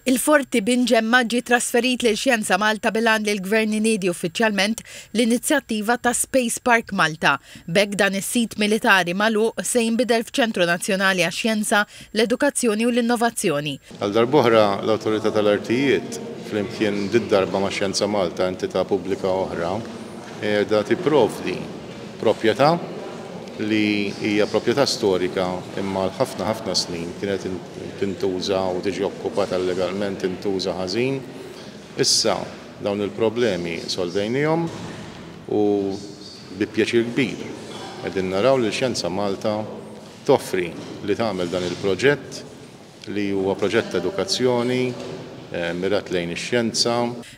Il-Forti Binġemma ġie trasferit lil Xjenza Malta bilan li l-Gvern inedi uffiċjalment l-inizjattiva ta' Space Park Malta. B'hekk dan is-sit militari magħluq se jinbidel f'Ċentru Nazzjonali għax-Xjenza, l-Edukazzjoni u l-Innovazzjoni. Għal darb'oħra l-Awtorità tal-Artijiet flimkien darba ma' Xjenza Malta, entità pubblika oħra, qiegħda tipprovdi proprjetà li hija proprjetà storika imma l-ħafna snin kienet tintuża u tiġi okkupata legalment tintuża ħażin. Issa dawn il-problemi solvejnihom u bi pjaċir kbir qegħdin naraw li Xjenza Malta toffri li tagħmel dan il-proġett li huwa proġett edukazzjoni mirat lejn ix-xjenza.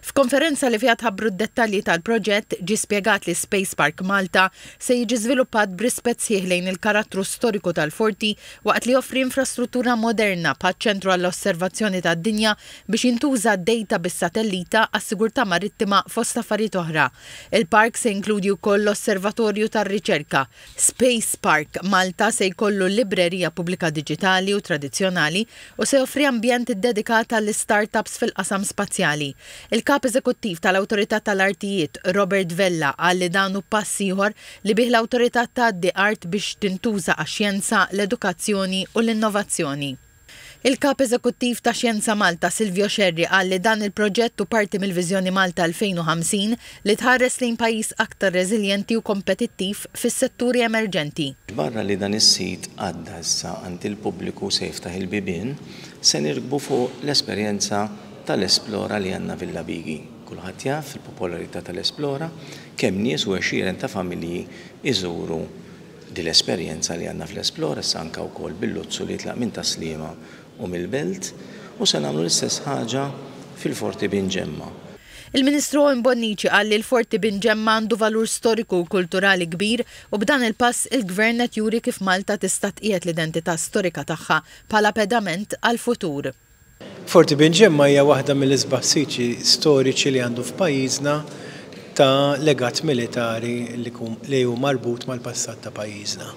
F'konferenza li fiha tħabbru d-dettalji tal-proġett ġie spjegat li Space Park Malta se jiġi żviluppat b'rispett sħiħ lejn il-karattru storiku tal-Forti waqt li joffri infrastruttura moderna bħaċ-ċentru għall-osservazzjoni tad-dinja biex jintuża d-dejta bis-satellita għas-sigurtà marittima fost affarijiet oħra. Il-park se jinkludi wkoll l-Osservatorju tar-Riċerka. Space Park Malta se jkollu librerija pubblika diġitali u tradizzjonali u se joffri ambjent iddedikat għall-startups fil-qasam spazjali. Il-kap eżekuttiv tal-Awtorità tal-Artijiet Robert Vella qal li dan hu pass ieħor li bih l-Awtorità tgħaddi art biex tintuża għax-xjenza, l-edukazzjoni u l-innovazzjoni. Il-kap eżekuttiv ta' Xjenza Malta Silvio Xerri qal li dan il-proġett hu parti mill-Viżjoni Malta 2050 li tħares lejn pajjiż aktar reżiljenti u kompetittiv fis-setturi emerġenti. Barra li dan is-sit għadda issa għand il-pubbliku se jiftaħ il-bibien, se nirkbu fuq l-esperjenza tal-Esplora li għandna Villa Bigi. Kulħadd jaf fil-popolarità tal-Esplora kemm nies u għexieren ta' familji iżuru din l-esperjenza li għandna fl-Esplora issa anke wkoll bil-luzzu li tlaq minn Taslima u mill-Belt u se nagħmlu l-istess ħaġa fil-Forti Binġemma. Il-Ministru Bonnici qal li l-Forti Binġemma għandu valur storiku u kulturali kbir u b'dan il-pass il-Gvern qed juri kif Malta tista' tqiegħed l-identità storika tagħha bħala pedament għall-futur. Forti Binġemma hija waħda mill-isbaħ siti storiċi li għandu f'pajjiżna ta' legat militari li hu marbut mal-passat ta' pajjiżna.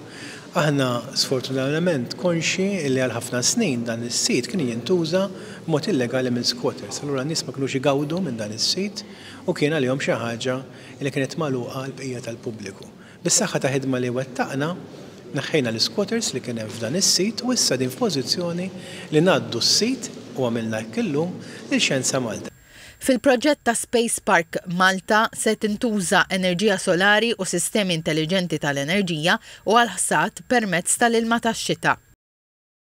Aħna sfortunatament konxi li għal ħafna snin dan is-sit kien jintuża b'mod illegali minn squatters. Allura n-nies ma kinux igawdu minn dan is-sit u kien għalihom xi ħaġa li kienet magħluqa l-bqija tal-pubbliku. Bis-saħħa ta' ħidma li wettaqna neħħejna l-squatters li kien hemm f'dan is-sit u issa din f'pożizzjoni li ngħaddu s-sit u għamilna hekk illum lil Xjenza Malta. Fil-proġett ta' Space Park Malta se tintuża enerġija solari u sistemi intelligenti tal-enerġija u għal-ħsad permezz tal-ilma tax-xita.